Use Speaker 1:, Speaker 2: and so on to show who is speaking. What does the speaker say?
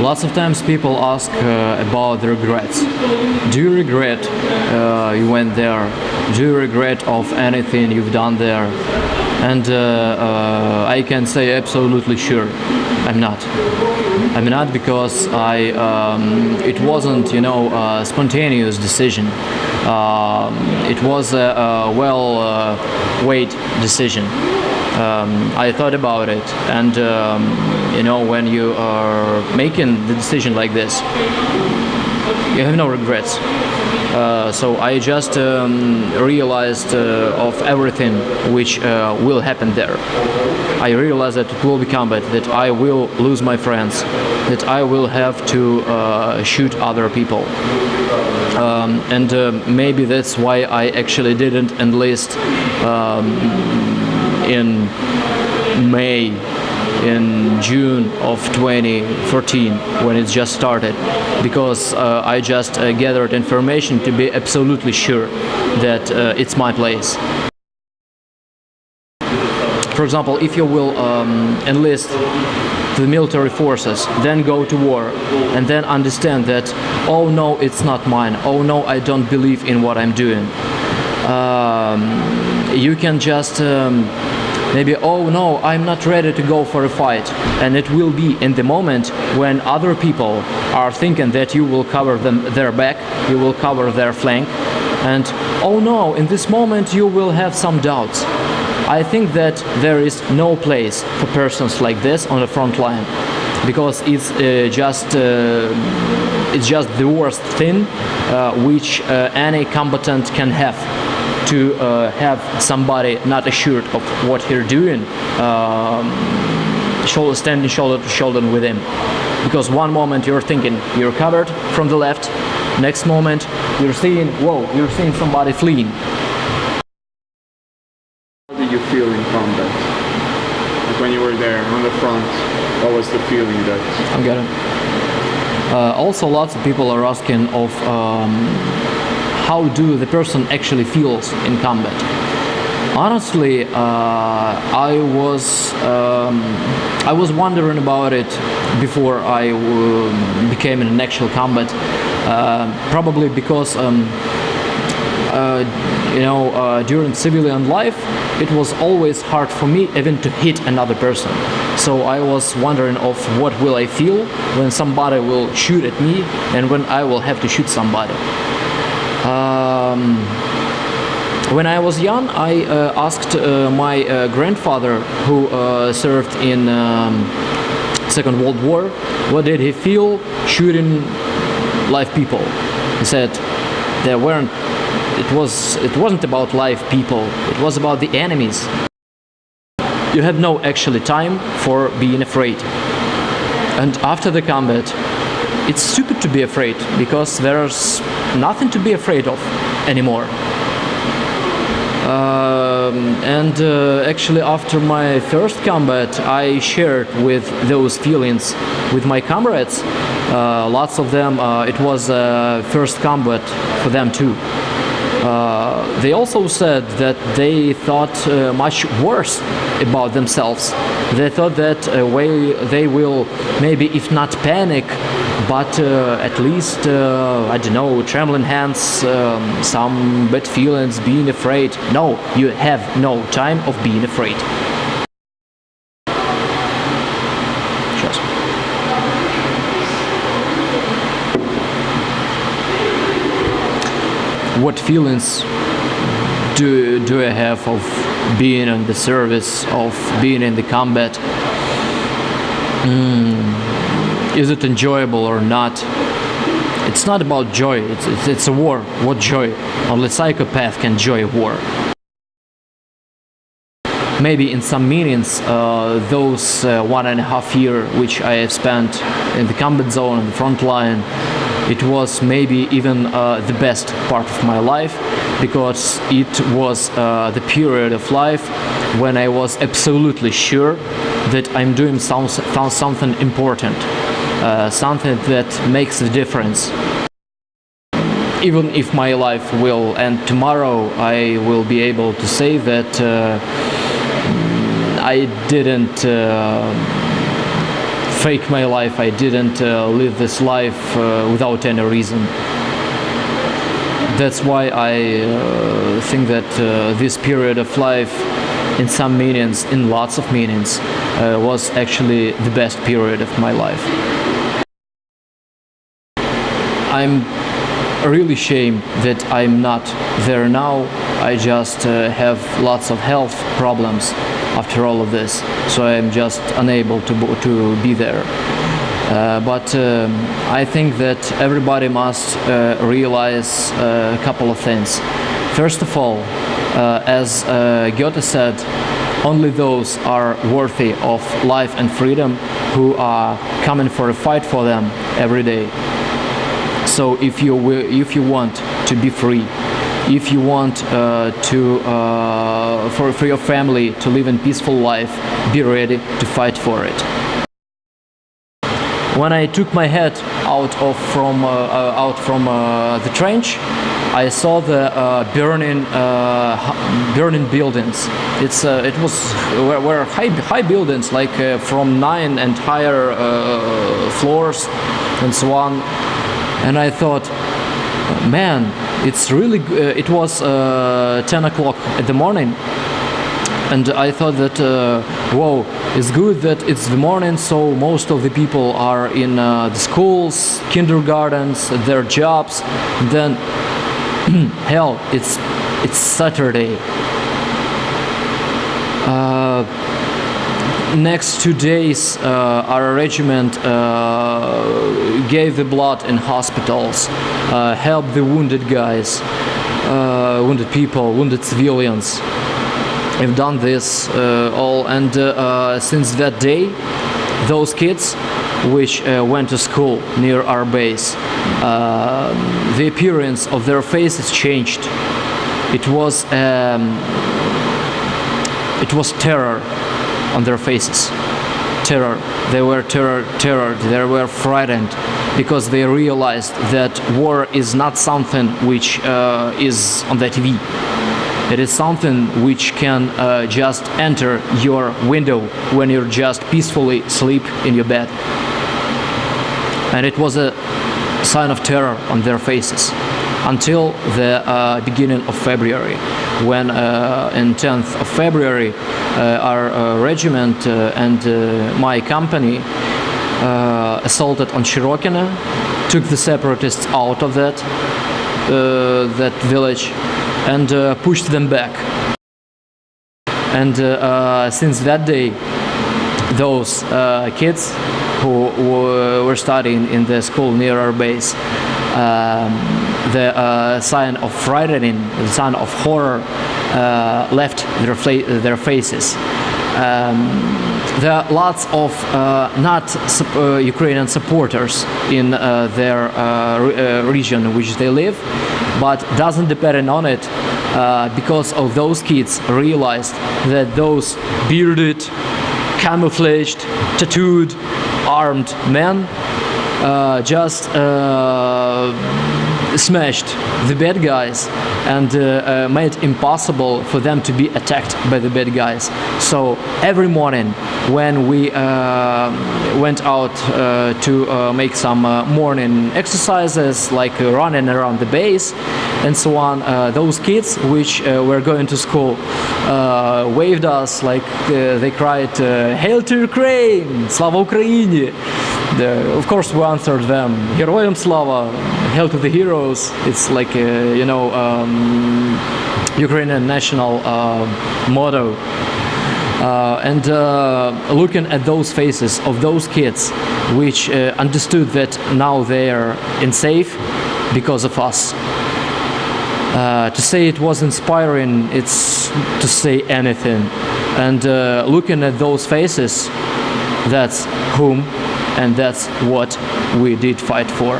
Speaker 1: Lots of times people ask about the regrets. Do you regret you went there? Do you regret of anything you've done there? And I can say absolutely sure, I'm not. I'm not, because it wasn't, a spontaneous decision. It was a well-weighed decision. I thought about it, and when you are making the decision like this, you have no regrets. So I just realized of everything which will happen there. I realized that it will be combat, that I will lose my friends, that I will have to shoot other people. And maybe that's why I actually didn't enlist in May, in June of 2014, when it just started, because I just gathered information to be absolutely sure that it's my place. For example, if you will enlist to the military forces, then go to war, and then understand that, oh no, it's not mine, oh no, I don't believe in what I'm doing. You can just maybe, oh no, I'm not ready to go for a fight. And it will be in the moment when other people are thinking that you will cover their back, you will cover their flank, and oh no, in this moment you will have some doubts. I think that there is no place for persons like this on the front line, because it's just the worst thing which any combatant can have. To have somebody not assured of what he's doing, standing shoulder to shoulder with him. Because one moment you're thinking you're covered from the left, next moment you're seeing somebody fleeing.
Speaker 2: How did you feel in combat? Like when you were there on the front, what was the feeling that?
Speaker 1: I'm getting. Also, lots of people are asking of how do the person actually feels in combat. Honestly, I was wondering about it before I became in an actual combat. Probably because during civilian life, it was always hard for me even to hit another person. So I was wondering of what will I feel when somebody will shoot at me and when I will have to shoot somebody. When I was young, I asked my grandfather, who served in Second World War, what did he feel shooting live people. He said it wasn't about live people, it was about the enemies. You have no actually time for being afraid. And after the combat, it's stupid to be afraid, because there's nothing to be afraid of anymore. Actually, after my first combat, I shared with those feelings with my comrades. Lots of them, it was first combat for them too. They also said that they thought much worse about themselves. They thought that they will maybe, if not panic, but at least, I don't know, trembling hands, some bad feelings, being afraid. No, you have no time of being afraid. Just. What feelings do I have of being in the service, of being in the combat? Is it enjoyable or not? It's not about joy, it's a war. What joy? Only psychopath can enjoy war. Maybe in some meanings, those 1.5 years which I have spent in the combat zone, in the front line, it was maybe even the best part of my life, because it was the period of life when I was absolutely sure that I'm doing something important, something that makes a difference. Even if my life will end tomorrow, I will be able to say that I didn't fake my life. I didn't live this life without any reason. That's why I think that this period of life, in some meanings, in lots of meanings, was actually the best period of my life. I'm really ashamed that I'm not there now. I just have lots of health problems after all of this, so I'm just unable to be there. But I think that everybody must realize a couple of things. First of all, as Goethe said, only those are worthy of life and freedom who are coming for a fight for them every day. So if you want to be free, if you want for your family to live a peaceful life, be ready to fight for it. When I took my head out from the trench, I saw the burning buildings. It were high buildings, like from 9 and higher floors and so on. And I thought, man, it's really. It was 10 o'clock in the morning, and I thought that, whoa, it's good that it's the morning, so most of the people are in the schools, kindergartens, their jobs. Then, hell, it's Saturday. Next 2 days, our regiment gave the blood in hospitals, helped the wounded guys, wounded people, wounded civilians. We've done this all, and since that day, those kids which went to school near our base, the appearance of their faces changed. It was terror on their faces. Terror. They were terrored. They were frightened because they realized that war is not something which is on the TV. It is something which can just enter your window when you're just peacefully asleep in your bed. And it was a sign of terror on their faces until the beginning of February, when in 10th of February our regiment and my company assaulted on Shirokina, took the separatists out of that village and pushed them back. And since that day, those kids who were studying in the school near our base, the sign of frightening, the sign of horror left their faces. There are lots of not Ukrainian supporters in their region in which they live, but doesn't depend on it because of those kids realized that those bearded, camouflaged, tattooed, armed men just smashed the bad guys and made it impossible for them to be attacked by the bad guys. So every morning when we went out to make some morning exercises like running around the base and so on, those kids which were going to school waved us, like they cried, "Hail to Ukraine! Slava Ukraini!" Of course we answered them, "Героям слава! Hail to the heroes!" It's like Ukrainian national motto. And looking at those faces of those kids which understood that now they are in safe because of us, to say it was inspiring, it's to say anything. And looking at those faces, that's whom and that's what we did fight for.